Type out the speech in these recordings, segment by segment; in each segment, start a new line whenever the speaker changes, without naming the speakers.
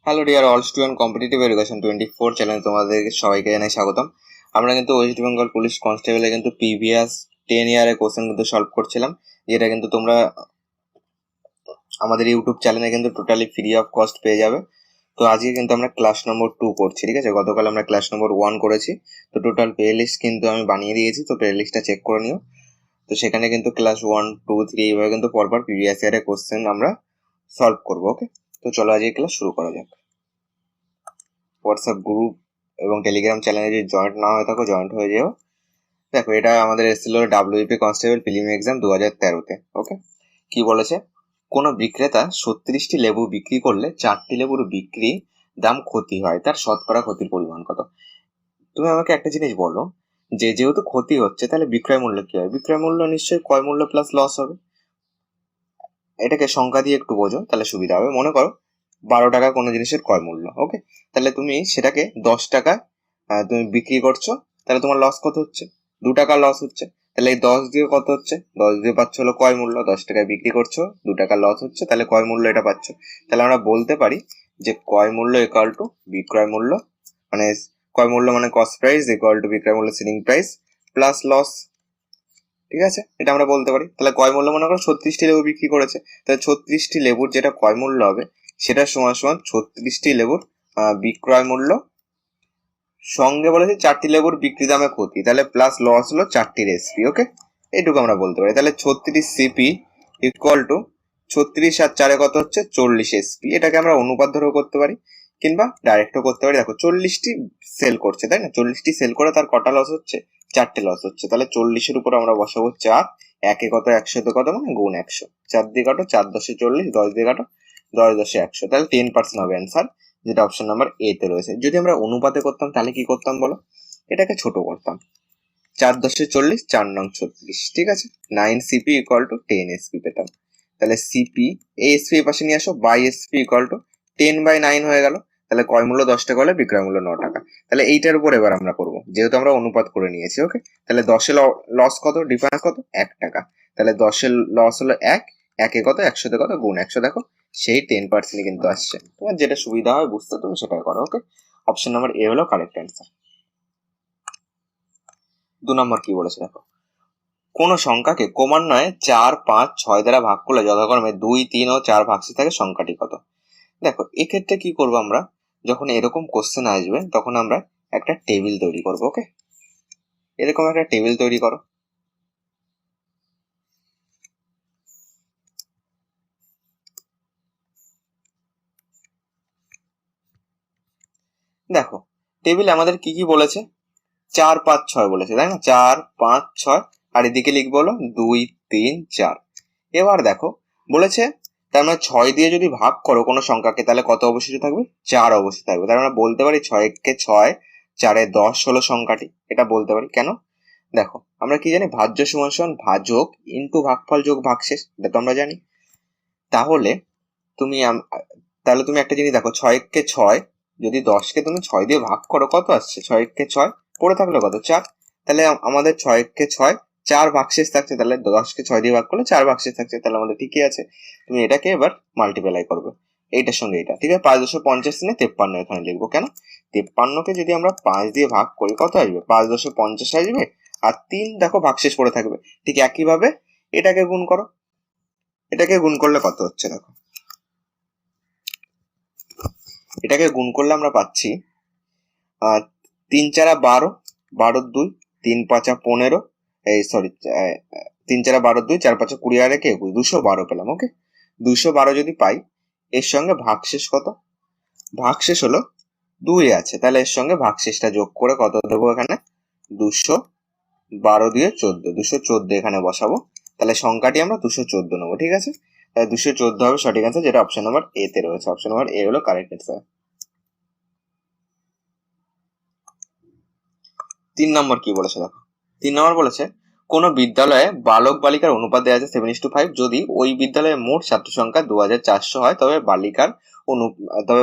Hello dear all student, competitive education 24 channel তোমাদের সবাইকে জানাই স্বাগতম। আমরা কিন্তু ওয়েস্ট বেঙ্গল পুলিশ কনস্টেবলে কিন্তু প্রিভিয়াস 10 ইয়ারের কোশ্চেন কিন্তু সলভ করছিলাম, যেটা কিন্তু তোমরা আমাদের ইউটিউব চ্যানেলে কিন্তু টোটালি ফ্রি অফ কস্ট পেয়ে যাবে। তো আজকে কিন্তু আমরা ক্লাস নম্বর 2 করছি, ঠিক আছে? গতকাল আমরা ক্লাস নম্বর 1 করেছি। তো টোটাল প্লে লিস্ট কিন্তু আমি বানিয়ে দিয়েছি, তো প্লে লিস্টটা চেক করে নিও। তো সেখানে কিন্তু ক্লাস 1, 2, 3 এইভাবে কিন্তু পরপর প্রিভিয়াস ইয়ারের কোশ্চেন আমরা সলভ করবো। ওকে, তো চলো আজকে ক্লাস শুরু করা যাক। হোয়াটসঅ্যাপ গ্রুপ এবং টেলিগ্রাম চ্যানেলে যদি জয়েন্ট না হয়ে থাকো জয়েন্ট হয়ে যেও। দেখো, এটা আমাদের এসেছিল ডাব্লিউপি কনস্টেবল প্রিলিম এক্সাম 2013-তে। ওকে, কি বলেছে? কোনো বিক্রেতা 36টি লেবু বিক্রি করলে 4টি লেবুর বিক্রি দাম ক্ষতি হয়, তার শতকরা ক্ষতির পরিমাণ কত? তুমি আমাকে একটা জিনিস বলো, যে যেহেতু ক্ষতি হচ্ছে তাহলে বিক্রয় মূল্য কি হয়? বিক্রয় মূল্য নিশ্চয়ই ক্রয় মূল্য প্লাস লস হবে। এটাকে সংখ্যা দিয়ে একটু বোঝো, তাহলে সুবিধা হবে। মনে করো 12 টাকা কোনো জিনিসের ক্রয় মূল্য। ওকে, তাহলে তুমি সেটাকে 10 টাকা তুমি বিক্রি করছো, তাহলে তোমার লস কত হচ্ছে? 2 টাকা লস হচ্ছে। তাহলে এই 10 দিয়ে কত হচ্ছে? 10 দিয়ে পাচ্ছ হলো ক্রয় মূল্য। 10 টাকায় বিক্রি করছো, 2 টাকা লস হচ্ছে, তাহলে ক্রয় মূল্য এটা পাচ্ছ। তাহলে আমরা বলতে পারি যে ক্রয় মূল্য ইকুয়াল টু বিক্রয় মূল্য, মানে ক্রয় মূল্য মানে কস্ট প্রাইস ইকুয়াল টু বিক্রয় মূল্য সেলিং প্রাইস প্লাস লস। ঠিক আছে, এটা আমরা বলতে পারি। তাহলে ক্রয় মূল্য মনে করো 36টি লেবু বিক্রি করেছে, তাহলে 36টি লেবুর যেটা ক্রয় মূল্য হবে সেটা সমান সমান 36টি লেবুর বিক্রয় মূল্য, সঙ্গে বলেছে 4টি লেবুর বিক্রি দামে ক্ষতি, তাহলে প্লাস লস হলো 4টি রেসিপি। ওকে, এইটুকু আমরা বলতে পারি। তাহলে 36 সিপি ইকুয়াল টু 36 আর 4 কত হচ্ছে? 40 এসপি। এটাকে আমরা অনুপাত ধরেও করতে পারি কিংবা ডাইরেক্টও করতে পারি। দেখো 40টি সেল করছে, তাই না? 40টি সেল করে তার কটা লস হচ্ছে? 4টে লস হচ্ছে। তাহলে 40-এর উপর আমরা বসাবো 4, একে কত 100তে কত মানে গুণ 100, 4 দিয়ে কাটো, 4 10 40, 10 দিয়ে কাটো, 10 10 100, তাহলে 10% হবে অ্যান্সার, যেটা অপশন নাম্বার এ তে রয়েছে। যদি আমরা অনুপাতে করতাম তাহলে কি করতাম বলো? এটাকে ছোট করতাম, 4 10 40, 4 নং 36, ঠিক আছে? 9 সিপি ইকুয়াল টু 10 এসপি পেতাম। তাহলে সিপি এই এসপি এর পাশে নিয়ে আসো, বাই এসপি ইকুয়াল টু 10/9 হয়ে গেল। তাহলে ক্রয় মূল্য 10 টাকা হলে বিক্রয় মূল্য 9 টাকা। তাহলে এইটার উপর এবার আমরা করবো, যেহেতু আমরা অনুপাত করে নিয়েছি। ওকে, তাহলে 10 এর লস কত? ডিফারেন্স কত? 1 টাকা। তাহলে 10 এর লস হলো 1, একে কত 100তে কত গুণ 100, দেখো সেই 10% কিন্তু আসছে। তোমার যেটা সুবিধা হয় বুঝতে তুমি সেটাই করো। ওকে, অপশন নাম্বার এ হলো কারেক্ট অ্যান্সার। 2 নম্বর কি বলেছে দেখো, কোন সংখ্যাকে ক্রমান্বয়ে 4, 5, 6 দ্বারা ভাগ করলে যথাক্রমে 2, 3 ও 4 ভাগশেষ থাকে, সংখ্যাটি কত? দেখো, এক্ষেত্রে কি করবো আমরা, যখন এরকম কোশ্চেন আসবে তখন আমরা একটা টেবিল তৈরি করবো। ওকে, এরকম একটা টেবিল তৈরি করো। দেখো, টেবিলে আমাদের কি কি বলেছে? 4, 5, 6 বলেছে, তাই না? 4, 5, 6, আর এদিকে লিখবো হলো 2, 3, 4। এবার দেখো বলেছে, তার মানে 6 দিয়ে যদি ভাগ করো কোনো সংখ্যাকে তাহলে কত অবশিষ্ট থাকবে? 4 অবশিষ্ট থাকবে। তার মানে বলতে পারি 6 কে 6, 4 এ 10 হলো সংখ্যাটি। এটা বলতে পারি। কেন? দেখো, আমরা কি জানি? ভাজ্য সমান সমান ভাজক ইন্টু ভাগফল যোগ ভাগশেষ, এটা তো আমরা জানি। তাহলে তুমি তাহলে তুমি একটা জিনিস দেখো, 6 কে 6 যদি 10 কে তুমি 6 দিয়ে ভাগ করো কত আসছে? 6 কে 6 পড়ে থাকলো কত? 4। তাহলে আমাদের 6 কে 6 4 ভাগশেষ থাকছে, তাহলে 10 কে 6 দিয়ে ভাগ করলে 4 ভাগশেষ থাকছে, তাহলে আমাদের ঠিকই আছে। তুমি এটাকে এবার মাল্টিপ্লাই করবে এইটার সঙ্গে এটা, ঠিক আছে? 5 250 নে 53 এখানে লিখবো। কেন? 53 কে যদি আমরা 5 দিয়ে ভাগ করি কত আসবে? 5 250 আসবে, আর 3 দেখো ভাগশেষ পড়ে থাকবে। ঠিক একইভাবে এটাকে গুণ করো, এটাকে গুণ করলে কত হচ্ছে দেখো, এটাকে গুণ করলে আমরা পাচ্ছি 3 4 12, 12 2, 3 5 15, এই সরি 3 4 12 2, 4 5 20 আর 1 21, 212 পেলাম। ওকে, 212 যদি পাই, এর সঙ্গে ভাগশেষ কত? ভাগশেষ হলো 2 আছে, তাহলে এর সঙ্গে ভাগশেষটা যোগ করে কত দেবো এখানে? 212 দিয়ে 14, 214 এখানে বসাবো। তাহলে সংখ্যাটি আমরা 214 নেবো, ঠিক আছে? তাহলে 214 হবে সঠিক অ্যান্সার, যেটা অপশন নাম্বার এ তে রয়েছে। অপশন নাম্বার এ হলো কারেক্ট অ্যান্সার। 3 নম্বর কি বলেছে দেখো, 3 নম্বর বলেছে কোন বিদ্যালয়ে বালক বালিকার অনুপাত দেওয়া আছে 7:5, যদি ওই বিদ্যালয়ে মোট ছাত্র সংখ্যা 2400 হয় তবে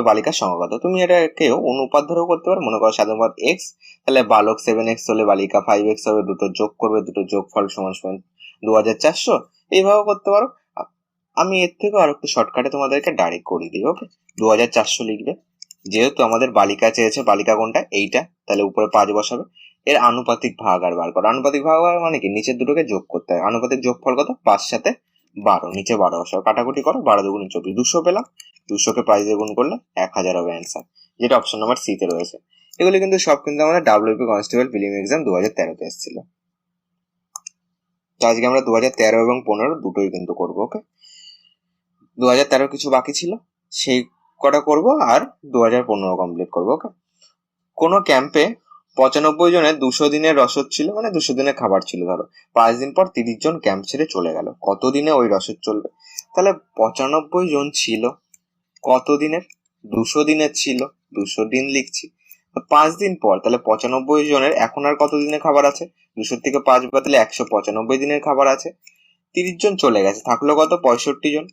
বালিকার সংখ্যা কত? তুমি এটাকে অনুপাত ধরেও করতে পারো। মনে করো সাধারণত এক্স, তাহলে বালক 7x হলে বালিকা 5x হবে, দুটো যোগ করবে, দুটো যোগফল সমান সমান 2400, এইভাবে করতে পারো। আমি এর থেকে আর একটু শর্টকাটে তোমাদেরকে ডাইরেক্ট করে দিই। ওকে, 2400 লিখবে, যেহেতু আমাদের বালিকা চেয়েছে, বালিকা কোনটা? এইটা, তাহলে উপরে 5 বসাবে। এর আনুপাতিক ভাগাহার বার করো। আনুপাতিক ভাগাহার মানে কি? নিচের দুটোকে যোগ করতে হয়। আনুপাতিক যোগফল কত? 5 সাথে 12, নিচে 12 বসাও। কাটাকুটি করো, 12 দুগুণে 24, 200 পেলাম। 200-কে 5 দিয়ে গুণ করলে 1000 হবে অ্যান্সার, যেটা অপশন নাম্বার সি তে রয়েছে। এগুলি কিন্তু সব কিন্তু আমাদের ডাব্লিউপি কনস্টেবল প্রিলিম এক্সাম 2013-তে এসেছিল। তো আজকে আমরা 2013 এবং 15 দুটোই কিন্তু করবো। ওকে, 2013 কিছু বাকি ছিল, সেই কটা করব, আর 2015 কমপ্লিট করবো। ওকে, কোনো ক্যাম্পে 95 জনের 200 দিনের রসদ ছিল, মানে 200 দিনের খাবার ছিল। ধরো 5 দিন পর 30 জন ক্যাম্প ছেড়ে চলে গেল, কত দিনে ওই রসদ চলবে? তাহলে 95 জন ছিল, কত দিনের? 200 দিনের ছিল, 200 দিন লিখছি। 5 দিন পর, তাহলে 95 জনের এখন আর কত দিনের খাবার আছে? 200 থেকে 5 বাদলে 195 দিনের খাবার আছে। 30 জন চলে গেছে, থাকলো কত? 65 জন।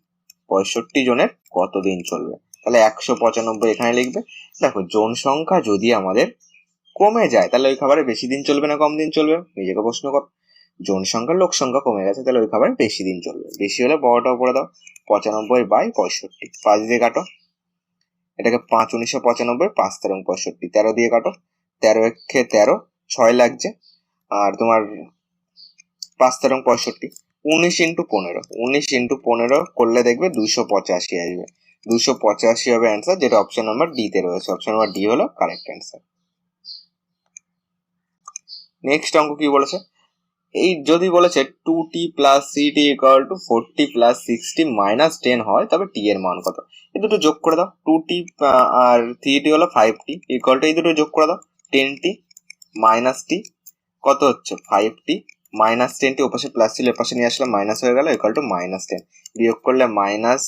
65 জনের কত দিন চলবে? তাহলে 195 এখানে লিখবে। দেখো, জন সংখ্যা যদি আমাদের কমে যায় তাহলে ওই খাবারে বেশি দিন চলবে না কম দিন চলবে? নিজেকে প্রশ্ন কর। জন সংখ্যা, লোক সংখ্যা কমে গেছে, তাহলে ওই খাবারে বেশি দিন চলবে। বেশি হলে বড়টা উপরে দাও, 95/65, 5 দিয়ে কাটো। এটাকে 5 1995, 5 13 65, 13 দিয়ে কাটো। 13 একে 13, 6 লাগছে। আর তোমার 5 13 65, 19 ইন্টু 15, 19 ইন্টু 15 করলে দেখবে 285 আসবে। 285 হবে অ্যান্সার, যেটা অপশন নাম্বার ডি তে রয়েছে। অপশন নাম্বার ডি হলো কারেক্ট অ্যান্সার। নেক্সট অঙ্ক কি বলেছে? এই যদি বলেছে 2t plus city equal to 40 plus 60 minus 10 হয়, তবে টি এর মান কত? এই দুটো যোগ করে দাও। 2t আর 3t হলো 5t ইকুয়াল টু, এই দুটো যোগ করে দাও। 10t মাইনাস টি কত হচ্ছে? 5t মাইনাস 10t, ওপাশে প্লাস ছিল এপাশে নিয়ে আসলাম, মাইনাস হয়ে গেল, ইকুয়াল টু মাইনাস 10। বিয়োগ করলে মাইনাস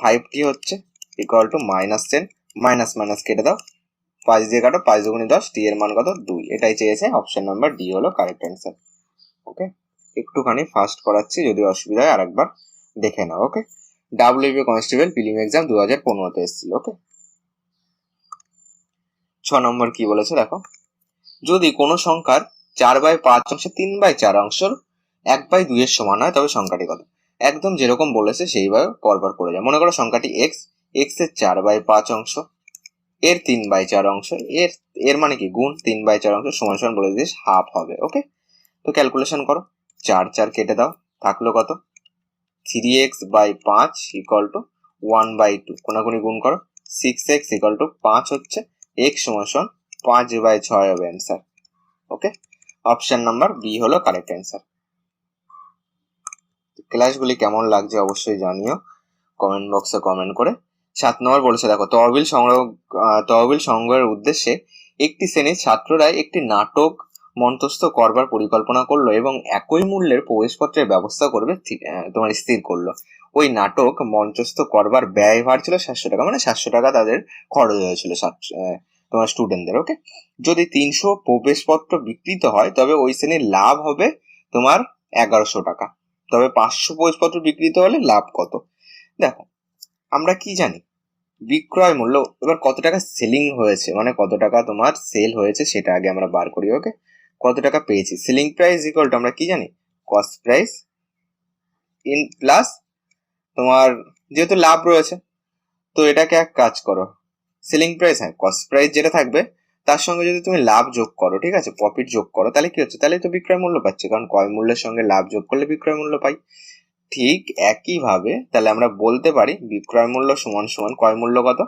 5t হচ্ছে, equal to minus 10। Minus minus কেটে দাও, 5 দিয়ে কাটো, 5 দুগুণে 10, টি এর মান কত? 2। এটাই চেয়েছে, অপশন নাম্বার ডি হলো কারেক্ট অ্যান্সার। ওকে, একটুখানি ফাস্ট করাচ্ছি, যদি অসুবিধা হয় আরেকবার দেখে নাও। ওকে, ডাব্লিউবি কনস্টেবল প্রিলিম এক্সাম 2015-তে এসেছিল। ওকে, 6 নম্বর কি বলেছে দেখো, যদি কোনো সংখ্যার 4/5 অংশে 3/4 অংশের 1/2 এর সমান হয়, তবে সংখ্যাটি কত? একদম যেরকম বলেছে সেইভাবে পরপর করে যায়। মনে করো সংখ্যাটি এক্স, এক্স এর 4/5 অংশ, এর 3/4 অংশ, এর এর মানে কি? গুণ 3/4 অংশ সমান সমান বলে দিস হাফ হবে। ওকে, তো ক্যালকুলেশন করো, 4 4 কেটে দাও, থাকলো কত? 3x/5 ইকুয়াল টু 1/2, কোনাকুনি গুণ করো, 6x ইকুয়াল টু 5 হচ্ছে, x সমান সমান 5/6 হবে অ্যান্সার। ওকে, অপশন নাম্বার বি হলো কারেক্ট অ্যান্সার। ক্লাসগুলি কেমন লাগছে অবশ্যই জানিও কমেন্ট বক্সে কমেন্ট করে। 7 নম্বর বলেছে দেখো, তহবিল সংগ্রহের উদ্দেশ্যে একটি শ্রেণীর ছাত্ররা একটি নাটক মঞ্চস্থ করবার পরিকল্পনা করলো এবং একই মূল্যের প্রবেশপত্রের ব্যবস্থা করবে তোমার স্থির করলো। ওই নাটক মঞ্চস্থ করবার ব্যয় ভার ছিল 700 টাকা, মানে 700 টাকা তাদের খরচ হয়েছিল তোমার স্টুডেন্টদের। ওকে, যদি 300 প্রবেশপত্র বিক্রিত হয় তবে ওই শ্রেণীর লাভ হবে তোমার 1100 টাকা। তবে 500 প্রবেশপত্র বিক্রিত হলে লাভ কত? দেখো, আমরা কি জানি? বিক্রয় মূল্য। এবার কত টাকা সেলিং হয়েছে, মানে কত টাকা তোমার সেল হয়েছে সেটা আগে আমরা বার করি। ওকে, কত টাকা পেয়েছি? সেলিং প্রাইস ইকুয়াল টু আমরা কি জানি? কস্ট প্রাইস ইন প্লাস তোমার, যেহেতু লাভ রয়েছে তো এটাকে এক কাজ করো, সেলিং প্রাইস, হ্যাঁ কস্ট প্রাইস যেটা থাকবে তার সঙ্গে যদি তুমি লাভ যোগ করো, ঠিক আছে, প্রফিট যোগ করো, তাহলে কি হচ্ছে? তাহলে তো বিক্রয় মূল্য পাচ্ছে, কারণ ক্রয় মূল্যের সঙ্গে লাভ যোগ করলে বিক্রয় মূল্য পাই। ঠিক একইভাবে তাহলে আমরা বলতে পারি বিক্রয় মূল্য সমান সমান ক্রয় মূল্য কত,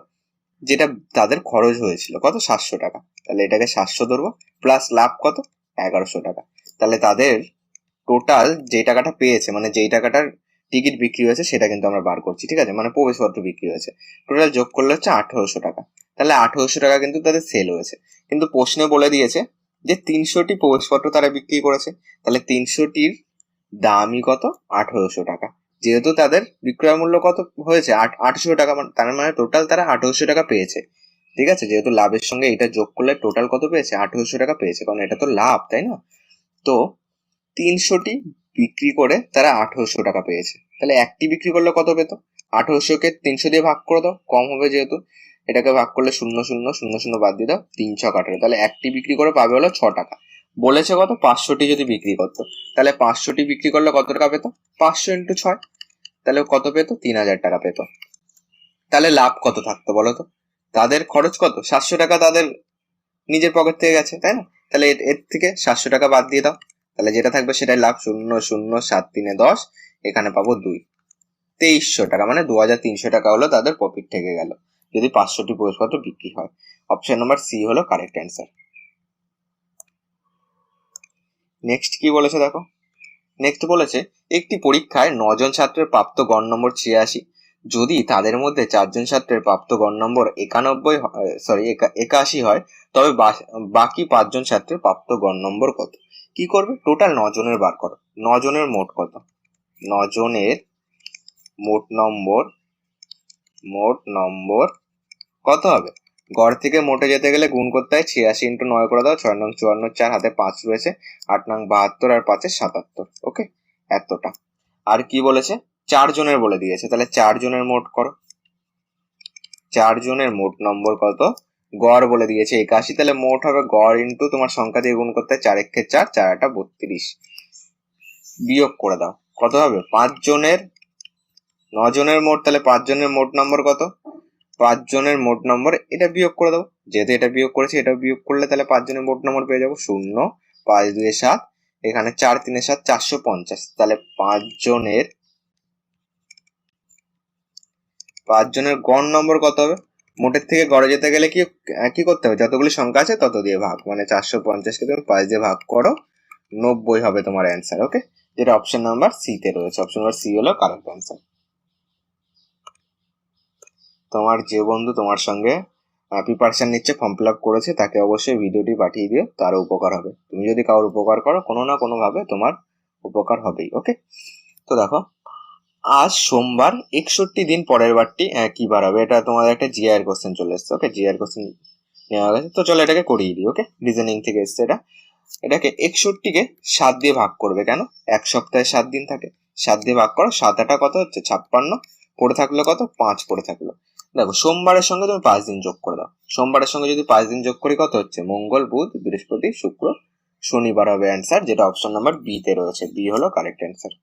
যেটা তাদের খরচ হয়েছিল, কত? 700 টাকা। তাহলে এটাকে 700 ধরবো, প্লাস লাভ কত? 1100 টাকা। তাহলে তাদের টোটাল যে টাকাটা পেয়েছে, মানে যেই টাকাটার টিকিট বিক্রি হয়েছে সেটা কিন্তু আমরা বার করছি, ঠিক আছে, মানে প্রবেশপত্র বিক্রি হয়েছে, টোটাল যোগ করলে হচ্ছে 1800 টাকা। তাহলে 1800 টাকা কিন্তু তাদের সেল হয়েছে, কিন্তু প্রশ্নে বলে দিয়েছে যে 300টি প্রবেশপত্র তারা বিক্রি করেছে, তাহলে 300টির দামই কত? 1800 টাকা। যেহেতু তাদের বিক্রয় মূল্য কত হয়েছে? 800 টাকা, তার মানে টোটাল তারা 1800 টাকা পেয়েছে, ঠিক আছে, যেহেতু লাভের সঙ্গে এটা যোগ করলে টোটাল কত পেয়েছে? 1800 টাকা পেয়েছে, কারণ এটা তো লাভ, তাই না? তো 300টি বিক্রি করে তারা 1800 টাকা পেয়েছে, তাহলে একটি বিক্রি করলে কত পেতো? 1800-কে 300 দিয়ে ভাগ করে দাও, কম হবে যেহেতু, এটাকে ভাগ করলে 0 0 0 0 বাদ দিয়ে দাও, 3 6 18, তাহলে একটি বিক্রি করে পাবে হলো 6 টাকা। বলেছে কত? 500টি যদি বিক্রি করতো, তাহলে 500টি বিক্রি করলে কত টাকা পেতো? 500 ইন্টু 6, তাহলে কত পেতো? 3000 টাকা পেতো। তাহলে লাভ কত থাকতো বলো তো? তাদের খরচ কত? 700 টাকা তাদের নিজের পকেট থেকে গেছে, তাই না? তাহলে এর থেকে 700 টাকা বাদ দিয়ে দাও, তাহলে যেটা থাকবে সেটাই লাভ। 0 0 7 3 10, এখানে পাবো 2, 2300 টাকা, মানে 2300 টাকা হলো তাদের প্রফিট থেকে গেল যদি 500টি প্রবেশপত্র বিক্রি হয়। অপশন নাম্বার সি হলো কারেক্ট অ্যান্সার। নেক্সট কি বলেছে দেখো, নেক্সট বলেছে একটি পরীক্ষায় 9 জন ছাত্রের প্রাপ্ত গড় নম্বর 86, যদি তাদের মধ্যে 4 জন ছাত্রের প্রাপ্ত গড় নম্বর 81 হয়, তবে বাকি 5 জন ছাত্রের প্রাপ্ত গড় নম্বর কত? কি করবে? টোটাল 9 জনের বার করো। 9 জনের মোট কত? 9 জনের মোট নম্বর কত হবে? গড় থেকে মোটে যেতে গেলে গুণ করতে হয়, 86 × 9 করে দাও, 6 নং 54, 4 হাতে 5 রয়েছে, 8 নং 72 আর 5 77। ওকে, এতটা। আর কি বলেছে? 4 জনের বলে দিয়েছে, তাহলে 4 জনের মোট করো। 4 জনের মোট নম্বর কত? গড় বলে দিয়েছে 81, তাহলে মোট হবে গড় ইন্টু তোমার সংখ্যা দিয়ে গুণ করতে হয়, 4 একে 4, 4 8 32, বিয়োগ করে দাও, কত হবে? 5 জনের, 9 জনের মোট, তাহলে 5 জনের মোট নম্বর কত? 5 জনের মোট নম্বর, এটা বিয়োগ করে দাও, যেহেতু এটা বিয়োগ করেছে এটা বিয়োগ করলে তাহলে 5 জনের মোট নম্বর পেয়ে যাবো 0, 5 2 7, এখানে 4 3 7, 450, তাহলে 5 জনের গড় নম্বর কত হবে? মোটের থেকে গড়ে যেতে গেলে কি করতে হবে? যতগুলি সংখ্যা আছে তত দিয়ে ভাগ, মানে 450কে তুমি 5 দিয়ে ভাগ করো, 90 হবে তোমার অ্যান্সার। ওকে, যেটা অপশন নাম্বার সি তে রয়েছে। অপশন নাম্বার সি হলো কারেক্ট অ্যান্সার। তোমার যে বন্ধু তোমার সঙ্গে প্রিপারেশন নিচ্ছে, ফর্ম ফিল আপ করেছে, তাকে অবশ্যই ভিডিওটি পাঠিয়ে দিও, তারও উপকার হবে। তুমি যদি কারোর উপকার করো, কোনো না কোনো ভাবে তোমার উপকার হবেই। ওকে, তো দেখো আজ সোমবার, 61 দিন পরের বারটি কি বার হবে? এটা তোমাদের একটা জিআর কোশ্চেন চলে এসছে। ওকে, জিআর কোশ্চেন নেওয়া গেছে, তো চলো এটাকে করিয়ে দিই। ওকে, রিজনিং থেকে এসছে এটা। এটাকে 61কে 7 দিয়ে ভাগ করবে। কেন? এক সপ্তাহে 7 দিন থাকে, 7 দিয়ে ভাগ করো, 7 8 কত হচ্ছে? 56, পড়ে থাকলো কত? 5 পড়ে থাকলো। দেখো সোমবারের সঙ্গে তুমি 5 দিন যোগ করে দাও, সোমবারের সঙ্গে যদি 5 দিন যোগ করি কত হচ্ছে? মঙ্গল, বুধ, বৃহস্পতি, শুক্র, শনিবার হবে অ্যান্সার, যেটা অপশন নাম্বার বি তে রয়েছে। বি হলো কারেক্ট অ্যান্সার।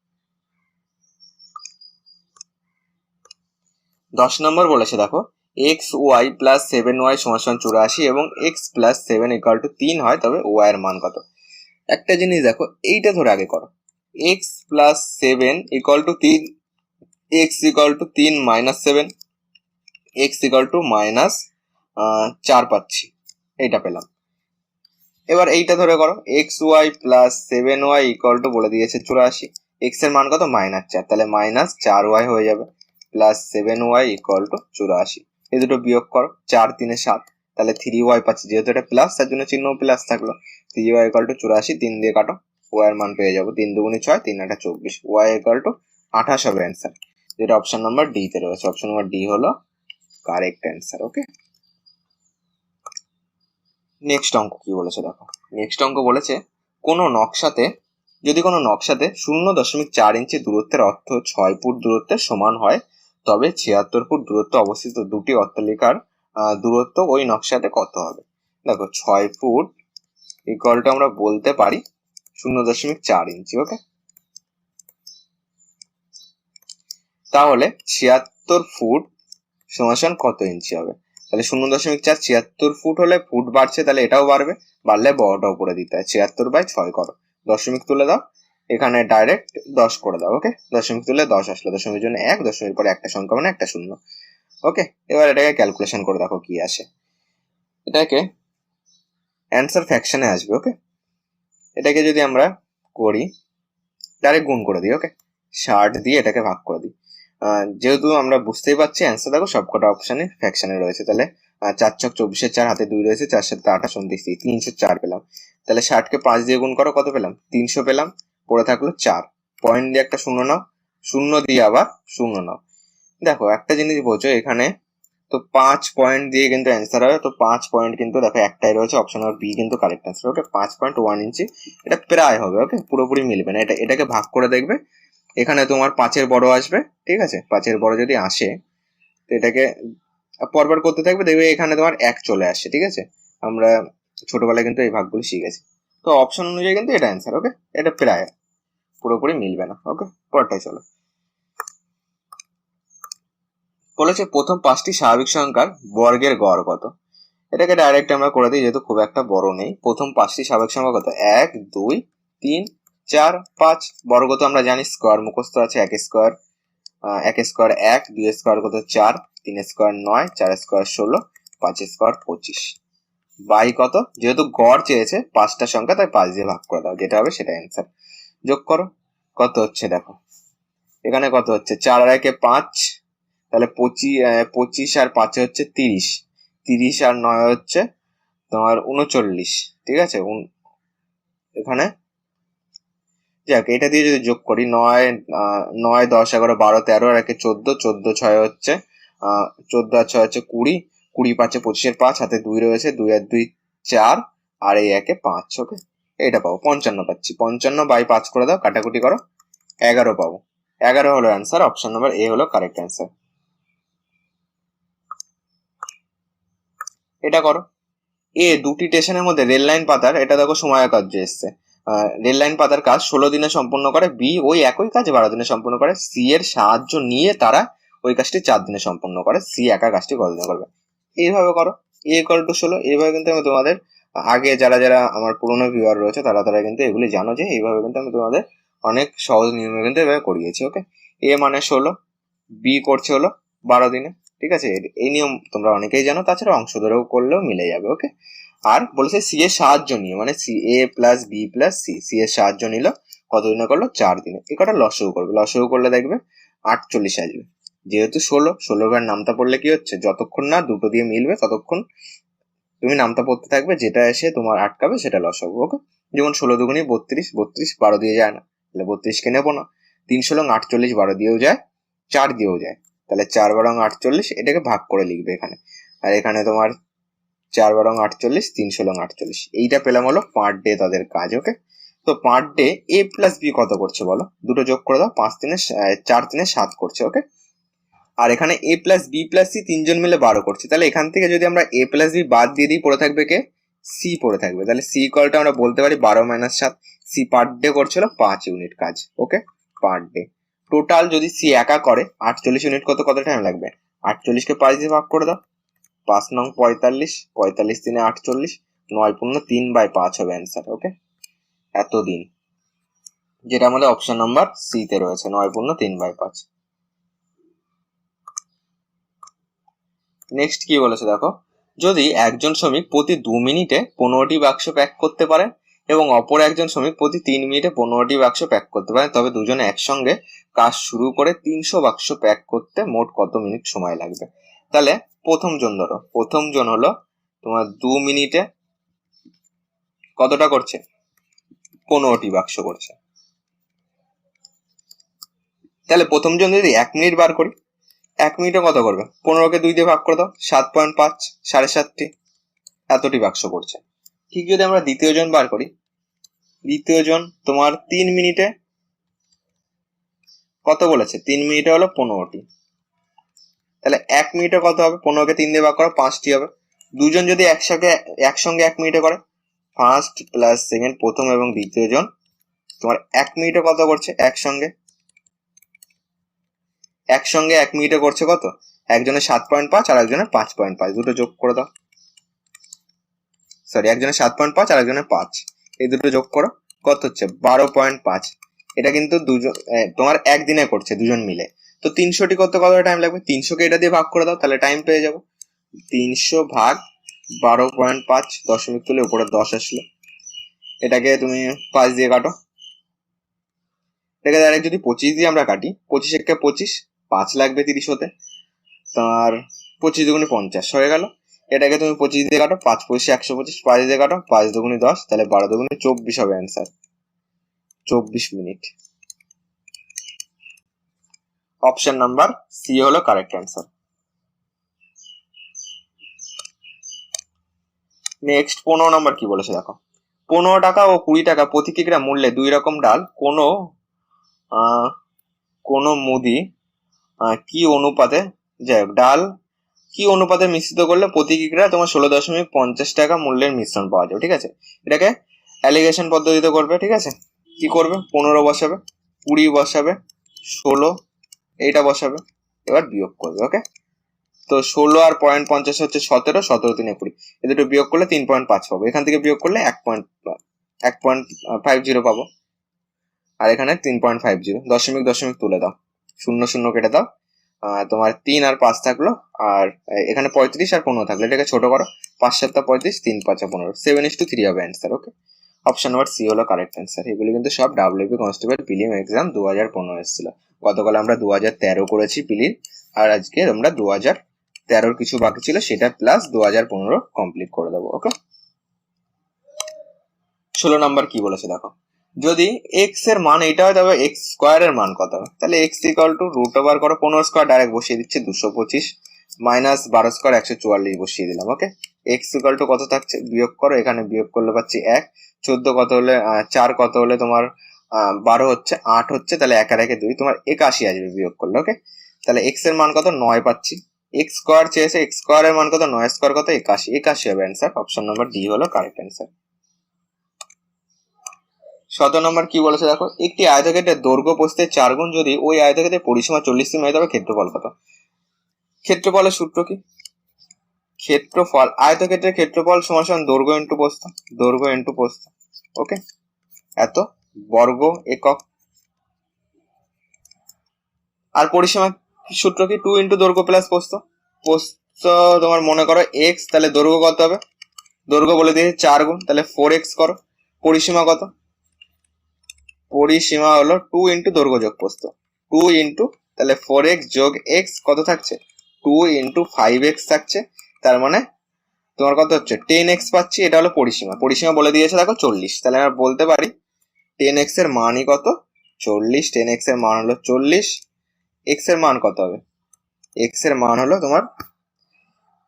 10 নম্বর বলেছে দেখো, এক্স ওয়াই প্লাস 7y = 84 এবং এক্স প্লাস 7 = 3 হয়, তবে ওয়াই এর মান কত? একটা জিনিস দেখো, এইটা ধরে আগে করো, এক্স প্লাস 7 = 3, এক্স = 3 - 7, এক্স = -4 পাচ্ছি, এইটা পেলাম। এবার এইটা ধরে করো, এক্স ওয়াই প্লাস 7y = বলে দিয়েছে 84, এক্স এর মান কত? -4, তাহলে -4y হয়ে যাবে, প্লাস 7y = 84। এই দুটো বিয়োগ করো, 4 3 7, তাহলে 3y পাচ্ছি, যেহেতু এটা প্লাস তার জন্য চিহ্ন প্লাস থাকলো। 3y = 84, 3 দিয়ে কাটো, y এর মান পেয়ে যাবো 3 2 6, 3 8 24, y = 28 হবে অ্যান্সার, যেটা অপশন নাম্বার ডি তে রয়েছে। অপশন নাম্বার ডি হলো কারেক্ট অ্যান্সার। ওকে, নেক্সট অঙ্ক কি বলেছে দেখো, নেক্সট অঙ্ক বলেছে যদি কোনো নকশাতে 0.4 ইঞ্চি দূরত্বের অর্থ 6 ফুট দূরত্বের সমান হয়, তবে 76 ফুট দূরত্ব অবস্থিত দুটি অট্টালিকার দূরত্ব ওই নকশাতে কত হবে? দেখো 6 ফুট = আমরা বলতে পারি 0.4 ইঞ্চি। ওকে, তাহলে 76 ফুট সমান কত ইঞ্চি হবে? তাহলে 0.4, 76 ফুট হলে ফুট বাড়ছে, তাহলে এটাও বাড়বে, বাড়লে বড়টা উপরে দিতে হয়, 76/6 করো, দশমিক তুলে দাও, এখানে ডাইরেক্ট 10 করে দাও। ওকে, দশমিক তুলে 10 আসলো, দশমিকের জন্য 1, দশমিকের পরে একটা সংখ্যা মানে একটা শূন্য। ওকে, এবার এটাকে ক্যালকুলেশন করে দেখো কি আসে। এটাকে অ্যান্সার ফ্র্যাকশনে আসবে। ওকে, এটাকে যদি আমরা করি, ডাইরেক্ট গুণ করে দিই। ওকে, 60 দিয়ে এটাকে ভাগ করে দিই, যেহেতু আমরা বুঝতেই পারছি অ্যান্সার দেখো সবকটা অপশানে ফ্র্যাকশনে রয়েছে, তাহলে 4 ছক 24, 4 হাতে 2 রয়েছে, 4 7 28 29, 304 পেলাম। তাহলে 60কে 5 দিয়ে গুণ করো, কত পেলাম? 300 পেলাম, পড়ে থাকলো 4, পয়েন্ট দিয়ে একটা শূন্য নাও, শূন্য দিয়ে আবার শূন্য নাও। দেখো একটা জিনিস বোঝো, এখানে তো 5 পয়েন্ট দিয়ে কিন্তু অ্যান্সার হবে, তো 5 পয়েন্ট কিন্তু দেখো একটাই রয়েছে, অপশন নাম্বার বি কিন্তু কারেক্ট অ্যান্সার। ওকে, 5.1 ইঞ্চি, এটা প্রায় হবে। ওকে, পুরোপুরি মিলবে না, এটাকে ভাগ করে দেখবে, এখানে তোমার 5-এর বড় আসবে, ঠিক আছে, 5-এর বড় যদি আসে, তো এটাকে পরপর করতে থাকবে, দেখবে এখানে তোমার 1 চলে আসছে। ঠিক আছে, আমরা ছোটবেলায় কিন্তু এই ভাগগুলো শিখেছি, তো অপশন অনুযায়ী কিন্তু এটা অ্যান্সার। ওকে, এটা প্রায়, পুরোপুরি মিলবে না। ওকে, পরটাই চলো। বলেছে প্রথম 5টি স্বাভাবিক সংখ্যার বর্গের গড় কত। এটাকে ডাইরেক্ট আমরা করে দিই, যেহেতু খুব একটা বড় নেই। প্রথম 5টি স্বাভাবিক সংখ্যা কত? 1 2 3 4 5। বর্গ তো আমরা জানি, স্কোয়ার মুখস্থ আছে। 1 স্কোয়ার 1, 2 স্কোয়ার কত? 4, 3 স্কোয়ার 9, 4 স্কোয়ার 16, 5 স্কোয়ার 25। বাই কত? যেহেতু গড় চেয়েছে 5টা সংখ্যা, তাই 5 দিয়ে ভাগ করে দাও, যেটা হবে সেটা অ্যান্সার। যোগ করো, কত হচ্ছে দেখো। এখানে কত হচ্ছে? 4 আর 1 5, তাহলে 25 আর 5 হচ্ছে 30, 30 আর 9 হচ্ছে তোমার 39। ঠিক আছে, এখানে যাক, এটা দিয়ে যদি যোগ করি 9 10 11 12 13 আর 1 14, 14 6 হচ্ছে 14 আর 6 হচ্ছে 20, 20 5 25 5, হাতে 2 রয়েছে, 2 আর 2 4, আর এই 1 5। ওকে, এটা পাবো 55 পাচ্ছি। 55 বাই 5 করে দাও, কাটাকুটি করো, 11 পাবো। 11 হলো অ্যান্সার। অপশন নাম্বার এ হলো কারেক্ট অ্যান্সার। এটা করো। এ 2টি স্টেশনের মধ্যে রেল লাইন পাতার, এটা দেখো সময়কার্য এসছে, রেল লাইন পাতার কাজ 16 দিনে সম্পূর্ণ করে। বি ওই একই কাজ 12 দিনে সম্পূর্ণ করে। সি এর সাহায্য নিয়ে তারা ওই কাজটি 4 দিনে সম্পূর্ণ করে। সি একা কাজটি কত দিনে করবে? এইভাবে করো। এ ইকুয়াল টু 16। এইভাবে কিন্তু আমি তোমাদের আগে যারা যারা আমার পুরোনো ভিউয়ার রয়েছে তারা তারা কিন্তু এগুলি জানো, যে এইভাবে কিন্তু আমি তোমাদের অনেক সহজ নিয়মে কিন্তু এভাবে করিয়েছি। ওকে, এ মানে 16, বি করছে হলো 12 দিনে। ঠিক আছে, এই নিয়ম তোমরা অনেকেই জানো, তাছাড়া অংশ ধরেও করলেও মিলে যাবে। ওকে, আর বলেছে সি এর সাহায্য নিয়ে, মানে C A plus B plus C, C এর সাহায্য নিল, কত দিনে করলো? 4 দিনে। এ কটা লসও করবে, লসও করলে দেখবে 48 আসবে। যেহেতু 16 ঘর নামতা পড়লে কি হচ্ছে, যতক্ষণ না দুটো দিয়ে মিলবে ততক্ষণ তুমি নামতা পড়তে থাকবে, যেটা এসে তোমার আটকাবে সেটা লস হবে। ওকে, যেমন 16 দুগুণী 32, 32 12 দিয়ে যায় না, তাহলে 32কে নেবো না। 3 16 48, 12 দিয়েও যায়, 4 দিয়েও যায়, তাহলে 4 12 48, এটাকে ভাগ করে লিখবে এখানে। আর এখানে তোমার 4 12 48, 3 16 48। এইটা পেলাম হলো পার ডে তাদের কাজ। ওকে, তো পার ডে এ প্লাস বি কত করছে বলো? দুটো যোগ করে দাও, 5 3 4 3 7 করছে। ওকে, আর এখানে এ প্লাস বি প্লাস সি তিনজন মিলে 12 করছে। তাহলে এখান থেকে যদি আমরা এ প্লাস বি বাদ দিয়ে দিই, পড়ে থাকবে কে? সি পড়ে থাকবে। তাহলে সি কলটা আমরা বলতে পারি 12 - 7। সি পার ডে করছিল 5 ইউনিট কাজ। ওকে, পার ডে টোটাল যদি সি একা করে 48 ইউনিট, কত টাইম লাগবে? 48কে 5 দিয়ে ভাগ করে দাও, 5 নং 45, 45 3 48, 9 পূর্ণ 3/5 হবে অ্যান্সার। ওকে, এতদিন, যেটা আমাদের অপশন নাম্বার সি তে রয়েছে, 9 পূর্ণ 3/5। নেক্সট কি বলেছে দেখো, যদি একজন শ্রমিক প্রতি 2 মিনিটে 15টি বাক্স প্যাক করতে পারে এবং অপর একজন শ্রমিক প্রতি 3 মিনিটে 15টি বাক্স প্যাক করতে পারে, তবে দুজনে একসঙ্গে কাজ শুরু করে 300 বাক্স প্যাক করতে মোট কত মিনিট সময় লাগবে? তাহলে প্রথম জন হলো তোমার 2 মিনিটে কতটা করছে? 15টি বাক্স করছে। তাহলে প্রথম জন যদি 1 মিনিট বার করি, 1 মিনিটে কত করবে? 15কে 2 দিয়ে ভাগ করে দাও, 7.5, 7.5টি, এতটি বাক্স করছে। ঠিক যদি আমরা দ্বিতীয় জন বার করি, দ্বিতীয় জন তোমার 3 মিনিটে কত বলেছে? 3 মিনিটে হলো 15টি। তাহলে 1 মিনিটে কত হবে? 15কে 3 দিয়ে ভাগ করো, 5টি হবে। দুজন যদি একসঙ্গে 1 মিনিটে করে, ফার্স্ট প্লাস সেকেন্ড, প্রথম এবং দ্বিতীয় জন তোমার 1 মিনিটে কত করছে? একসঙ্গে 1 মিনিটে করছে কত? একজনের 7.5 আর একজনের 5.5, দুটো যোগ করে দাও। সরি, একজনের 7.5 আর একজনের 5, এই দুটো যোগ করো, কত হচ্ছে? 12.5। এটা কিন্তু দুজন তোমার একদিনে করছে দুজন মিলে। তো 300টি করতে কত টাইম লাগবে? 300কে এটা দিয়ে ভাগ করে দাও, তাহলে টাইম পেয়ে যাবো। 300 ভাগ 12.5, দশমিক তুলে উপরে 10 আসলো। এটাকে তুমি 5 দিয়ে কাটো। এটাকে ডাইরেক্ট যদি 25 দিয়ে আমরা কাটি, 25 একে 25, 5 লাগবে 30 হতে, তোমার 25 দুগুণে 50 হয়ে গেল। এটাকে তুমি 25 দিয়ে কাটো, 5 25 125, 5 দিয়ে কাটো, 5 দুগুণে 10, তাহলে 12 দুগুণে 24 হবে অ্যান্সার। 24 মিনিট। অপশন নাম্বার সি হলো কারেক্ট অ্যান্সার। নেক্সট 15 নম্বর কি বলেছে দেখো, 15 টাকা ও 20 টাকা প্রতি কিগ্রা মূল্যে 2 রকম ডাল কোনো মুদি কি অনুপাতে, যাই হোক, ডাল কি অনুপাতে মিশ্রিত করলে প্রতি কিগ্রা তোমার 16.50 টাকা মূল্যের মিশ্রণ পাওয়া যাবে? ঠিক আছে, এটাকে অ্যালিগেশন পদ্ধতিতে করবে। ঠিক আছে, কি করবে? 15 বসাবে, 20 বসাবে, 16 এইটা বসাবে, এবার বিয়োগ করবে। ওকে, তো 16 আর 0.50 হচ্ছে 17, 17 3 20, এ দুটো বিয়োগ করলে 3.5 পাবো, এখান থেকে বিয়োগ করলে 1.50 পাবো, আর এখানে 3.50, দশমিক দশমিক তুলে দাও, শূন্য শূন্য কেটে দাও, তোমার 3 আর 5 থাকলো, আর এখানে 35 আর 15 থাকলো, এটাকে ছোট করো, 5 7 35, 3 5 15, 7:3 হবে অ্যান্সার। ওকে, অপশন নাম্বার সি হলো কারেক্ট অ্যান্সার। এগুলি কিন্তু সব ডাব্লিউপি কনস্টেবল প্রিলিম এক্সাম 2015 এসেছিল। গতকাল আমরা 2013 করেছি প্রিলিম, আর আজকে আমরা 2013 কিছু বাকি ছিল সেটা প্লাস 2015 কমপ্লিট করে দেবো। ওকে, 16 নাম্বার কি বলেছে দেখো, যদি এক্স এর মান এটা হয় তবে এক্স স্কোয়ারের মান কত হবে? তাহলে X equal to root over করো, 15 স্কোয়ার ডাইরেক্ট বসিয়ে দিচ্ছে 225, মাইনাস 12 স্কোয়ার 144 বসিয়ে দিলাম। ওকে, এক্স ইকুয়াল টু কত থাকছে বিয়োগ করো, এখানে বিয়োগ করলে পাচ্ছি 1, 14 কত হলে 4 কত হলে তোমার 12 হচ্ছে, 8 হচ্ছে, তাহলে 1 আর 1 2, তোমার 81 আসবে বিয়োগ করলে। ওকে, তাহলে এক্স এর মান কত 9 পাচ্ছি, এক্স স্কোয়ার চেয়েছে, এক্স স্কোয়ারের মান কত 9 স্কোয়ার কত 81, 81 হবে অ্যান্সার। অপশন নাম্বার ডি হলো কারেক্ট অ্যান্সার। 17 নম্বর কি বলেছে দেখো, একটি আয়তক্ষেত্রের দৈর্ঘ্য প্রস্থের 4 গুণ যদি ওই আয়তক্ষেত্রের পরিসীমা 40 সেমি হয় তবে ক্ষেত্রফল কত? ক্ষেত্রফলের সূত্র কি? ক্ষেত্রফল, আয়তক্ষেত্রের ক্ষেত্রফল সমান সমান দৈর্ঘ্য ইন্টু প্রস্থ, দৈর্ঘ্য ইন্টু প্রস্থ। ওকে, এত বর্গ একক। আর পরিসীমা সূত্র কি? 2 ইন্টু দৈর্ঘ্য প্লাস প্রস্থ। প্রস্থ তোমার মনে করো এক্স, তাহলে দৈর্ঘ্য কত হবে? দৈর্ঘ্য বলে দিয়েছে 4 গুণ, তাহলে 4x করো। পরিসীমা কত? পরিসীমা হলো 2 ইন্টু দৈর্ঘ্য যোগ প্রস্থ, 2 ইন্টু, তাহলে 4x যোগ x কত থাকছে? 2 ইন্টু 5x থাকছে, তার মানে তোমার কত হচ্ছে 10x পাচ্ছি। এটা হলো পরিসীমা, পরিসীমা বলে দিয়েছে দেখো 40, তাহলে আমরা বলতে পারি 10x এর মানই কত? 40, 10x এর মান হলো 40, x এর মান কত হবে? x এর মান হলো তোমার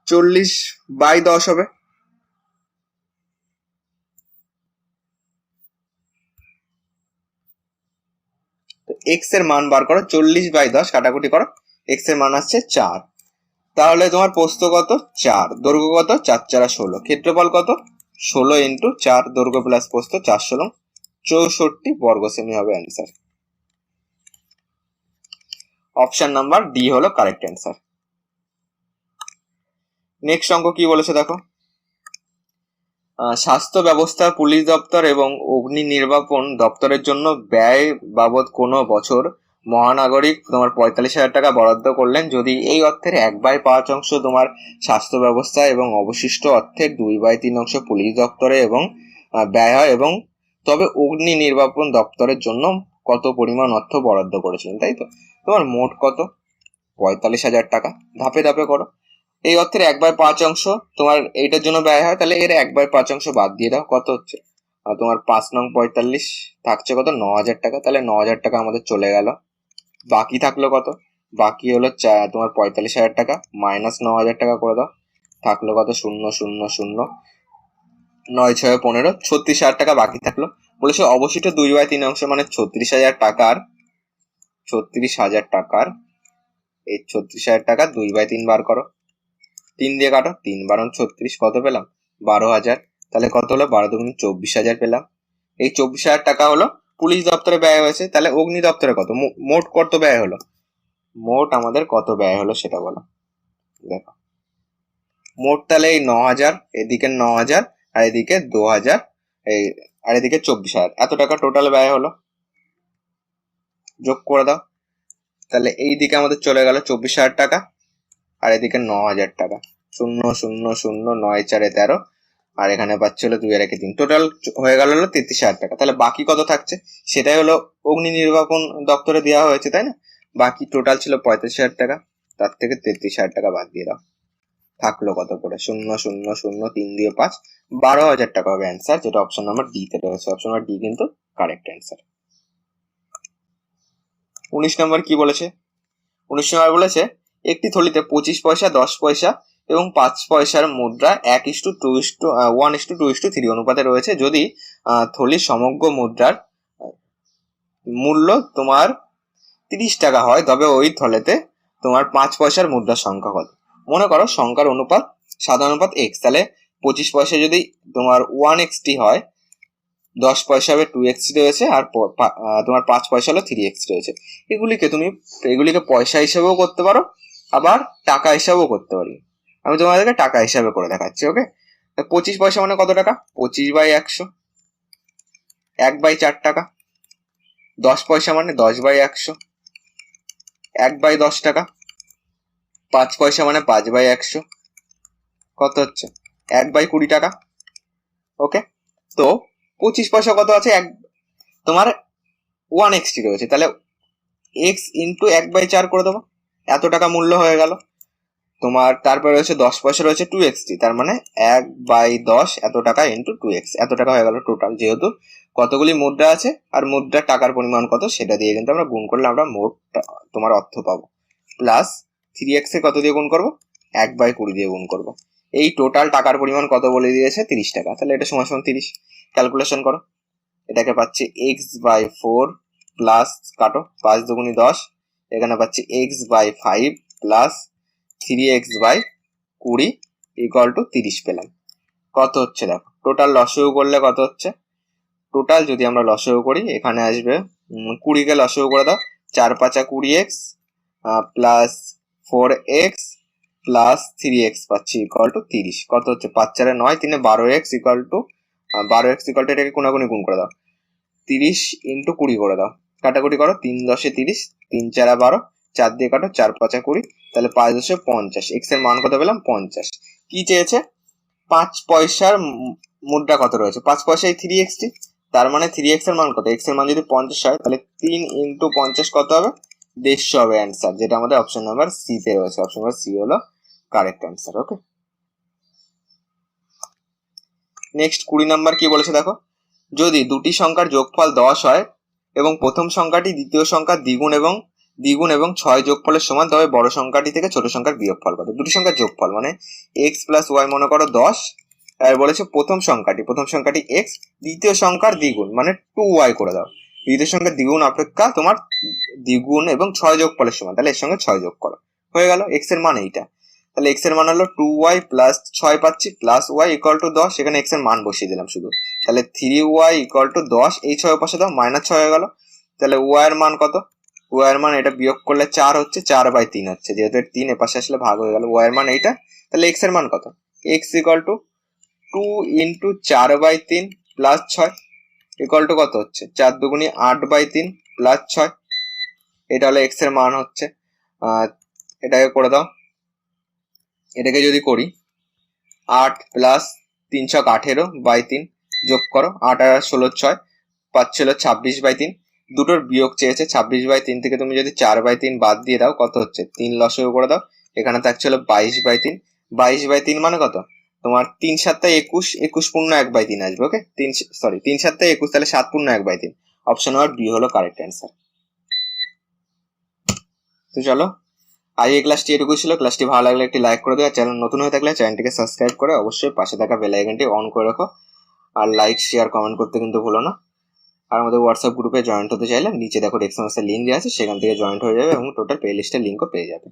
40/10 হবে। এক্স এর মান বার করো, 40/10 কাটাকুটি করো, এক্স এর মান আসছে 4, তাহলে তোমার প্রস্থ কত? 4, দৈর্ঘ্য কত? 4 4 16, ক্ষেত্রফল কত? 16 ইন্টু 4, দৈর্ঘ্য প্লাস প্রস্থ 4 16 64 বর্গ সেমি হবে অ্যান্সার। অপশন নাম্বার ডি হলো কারেক্ট অ্যান্সার। নেক্সট অঙ্ক কি বলেছে দেখো, স্বাস্থ্য ব্যবস্থা, পুলিশ দপ্তর এবং অগ্নি নির্বাপন দপ্তরের জন্য ব্যয় বাবদ কোনো বছর মহানাগরিক তোমার 45,000 টাকা বরাদ্দ করলেন যদি এই অর্থের 1/5 অংশ তোমার স্বাস্থ্য ব্যবস্থা এবং অবশিষ্ট অর্থের 2/3 অংশ পুলিশ দপ্তরে এবং ব্যয় হয়, এবং তবে অগ্নি নির্বাপন দপ্তরের জন্য কত পরিমাণ অর্থ বরাদ্দ করেছিলেন, তাই তো? তোমার মোট কত? 45,000 টাকা। ধাপে ধাপে করো, এই অর্থের 1/5 অংশ তোমার এইটার জন্য ব্যয় হয়, তাহলে এর 1/5 অংশ বাদ দিয়ে দাও, কত হচ্ছে? তোমার 5 নং 45 থাকছে কত? 9,000 টাকা, তাহলে 9,000 টাকা আমাদের চলে গেল। বাকি থাকলো কত? বাকি হলো তোমার 45,000 টাকা, মাইনাস 9,000 টাকা করে দাও, থাকলো কত? 0 0 0, 9 6 15, 36,000 টাকা বাকি থাকলো। বলেছে অবশিষ্ট 2/3 অংশ মানে 36,000 টাকার, 36,000 টাকার এই 36,000 টাকা 2/3 বার করো, 3 দিয়ে কাটো, 3 12 36, কত পেলাম? 12,000। তাহলে কত হলো? 12 2 24,000 পেলাম। এই 24,000 টাকা হলো পুলিশ দপ্তরে ব্যয় হয়েছে, তাহলে অগ্নি দপ্তরে কত? মোট কত ব্যয় হলো? মোট আমাদের কত ব্যয় হলো সেটা বলো। দেখো মোট তাহলে এই 9,000, এদিকে 9,000, আর এদিকে 2,000, এই আর এদিকে 24,000, এত টাকা টোটাল ব্যয় হলো। যোগ করে দাও, তাহলে এই দিকে আমাদের চলে গেল 24,000 টাকা, আর এদিকে 9,000 টাকা। 0 0 0, 9 4 13, আর এখানে পাচ্ছে হলো 2 আর 1 3, টোটাল হয়ে গেল হলো 33,000 টাকা। তাহলে বাকি কত থাকছে? সেটাই হলো অগ্নি নির্বাপন দপ্তরে দেওয়া হয়েছে, তাই না? বাকি টোটাল ছিল 35,000 টাকা, তার থেকে 33,000 টাকা বাদ দিয়ে দাও, থাকলো কত করে? 0 0 0, 3 দিয়ে 5, 12,000 টাকা হবে অ্যান্সার, যেটা অপশন নাম্বার ডি তে রয়েছে। অপশন নাম্বার ডি কিন্তু কারেক্ট অ্যান্সার। 19 নম্বর কি বলেছে? 19 নম্বর বলেছে একটি থলিতে 25 পয়সা, 10 পয়সা এবং 5 পয়সার মুদ্রা 1:2:1:2:3 অনুপাতে রয়েছে যদি থলির সমগ্র মুদ্রার মূল্য তোমার 30 টাকা হয় তবে ওই থলেতে তোমার 5 পয়সার মুদ্রার সংখ্যা কত? মনে করো সংখ্যার অনুপাত সাধারণ অনুপাত x, তাহলে 25 পয়সা যদি তোমার 1x হয়, 10 পয়সা হবে 2x রয়েছে, আর তোমার 5 পয়সা হলো 3x রয়েছে। এগুলিকে পয়সা হিসেবেও করতে পারো, আবার টাকা হিসাবেও করতে পারি। আমি তোমাদেরকে টাকা হিসাবে করে দেখাচ্ছি। ওকে, 25 পয়সা মানে কত টাকা? 25/100, 1/4 টাকা। 10 পয়সা মানে 10/100, 1/10 টাকা। 5 পয়সা মানে 5/100, কত হচ্ছে? 1/20 টাকা। ওকে, তো 25 পয়সা কত আছে? তোমার 1xt রয়েছে, তাহলে x ইন্টু 1/4 করে দেবো, এত টাকা মূল্য হয়ে গেল তোমার। তারপরে রয়েছে 10 পয়সা রয়েছে 2xt, তার মানে 1/10 এত টাকা ইন্টু 2x, এত টাকা হয়ে গেল টোটাল। যেহেতু কতগুলি মুদ্রা আছে আর মুদ্রার টাকার পরিমাণ কত সেটা দিয়ে কিন্তু আমরা গুণ করলে আমরা মোট তোমার অর্থ পাবো। প্লাস 3x এ কত দিয়ে গুণ করবো? 1/20 দিয়ে গুণ করবো। এই টোটাল টাকার পরিমাণ কত বলে দিয়েছে? 30 টাকা। তাহলে এটা সমান সমান 30। ক্যালকুলেশন করো, এটাকে পাচ্ছি x/4 প্লাস কাটো 5 দুগুণি 10, এখানে পাচ্ছি x/5 plus 3x/20 equal to 30 পেলাম। কত হচ্ছে দেখো, টোটাল লসাগু করলে কত হচ্ছে? টোটাল যদি আমরা লসাগু করি এখানে আসবে 20 কে লসাগু করে দাও, 4 5 20x plus 4x plus 3x পাচ্ছি ইকুয়াল টু 30। কত হচ্ছে? 5 4 9, 3 12x equal to 12x equal to এটাকে কোনাকুনি গুণ করে দাও, 30 ইন্টু 20 করে দাও, কাটাকুটি করো, 3 10 30, 3 4 12, 4 দিয়ে কাটো, 4 5 20, তাহলে 5 10 50। এক্স এর মান কত পেলাম? 50। কি চেয়েছে? 5 পয়সার মুদ্রা কত রয়েছে? 5 পয়সায় 3xt, তার মানে 3x এর মান কত? x এর মান যদি 50 হয় তাহলে 3 ইন্টু 50 কত হবে? 150 হবে অ্যান্সার, যেটা আমাদের অপশন নাম্বার সি তে রয়েছে। অপশন নাম্বার সি হলো কারেক্ট অ্যান্সার। ওকে, নেক্সট 20 নাম্বার কি বলেছে দেখো, যদি দুটি সংখ্যার যোগফল 10 হয় এবং প্রথম সংখ্যাটি দ্বিতীয় সংখ্যার দ্বিগুণ এবং 6 যোগফলের সমান, তবে বড় সংখ্যাটি থেকে ছোট সংখ্যার বিয়োগফল কত? দুটি সংখ্যার যোগফল মানে x প্লাস ওয়াই মনে করো 10, আর বলেছে প্রথম সংখ্যাটি x, দ্বিতীয় সংখ্যার দ্বিগুণ মানে 2y করে দাও। দ্বিতীয় সংখ্যার দ্বিগুণ অপেক্ষা তোমার দ্বিগুণ এবং 6 যোগফলের সমান, তাহলে এর সঙ্গে 6 যোগ করো, হয়ে গেল। x এর মান এইটা, তাহলে x এর মান হলো 2y প্লাস 6 পাচ্ছি প্লাস y ইকুয়াল টু 10, এখানে x এর মান বসিয়ে দিলাম শুধু, তাহলে 3y ইকুয়াল টু 10, এই 6 পাশে দাও, -6 হয়ে গেল। তাহলে y এর মান কত? y এর মান এটা বিয়োগ করলে 4 হচ্ছে, 4/3 হচ্ছে, যেহেতু 3 এ পাশে আসলে ভাগ হয়ে গেল। y এর মান এইটা, তাহলে x এর মান কত? x equal to 2 into 4/3 plus 6 equal to কত হচ্ছে? 4 দুগুণি 8/3 প্লাস 6, এটা হলো x এর মান হচ্ছে। এটাকে করে দাও, এটাকে যদি করি 8 প্লাস 318/3 যোগ করো, 8 আর 16 6 পাচ্ছিল 26/3, দুটোর বিয়োগ চেয়েছে। 26/3 থেকে তুমি যদি 4/3 বাদ দিয়ে দাও কত হচ্ছে? 3 লসাগু করে দাও, এখানে থাকছিল 22/3। 22/3 মানে কত? তোমার 3 7 21, 21 পূর্ণ 1/3 আসবে। ওকে, 3 7 21, তাহলে 7 পূর্ণ 1/3। অপশন নাম্বার বি হলো কারেক্ট অ্যান্সার। তো চলো, আজ এই ক্লাসটি এটুকু ছিল। ক্লাসটি ভালো লাগলে একটি লাইক করে দেওয়া, চ্যানেল নতুন হয়ে থাকলে চ্যানেলটিকে সাবস্ক্রাইব করে অবশ্যই পাশে থাকা বেল আইকনটি অন করে রাখো, আর লাইক শেয়ার কমেন্ট করতে কিন্তু ভুলো না। আর আমাদের হোয়াটসঅ্যাপ গ্রুপে জয়েন্ট হতে চাইলে নিচে দেখো ডেসক্রিপশনে লিঙ্ক দেওয়া আছে, সেখান থেকে জয়েন্ট হয়ে যাবে এবং টোটাল প্লে লিস্টের লিঙ্কও পেয়ে যাবে।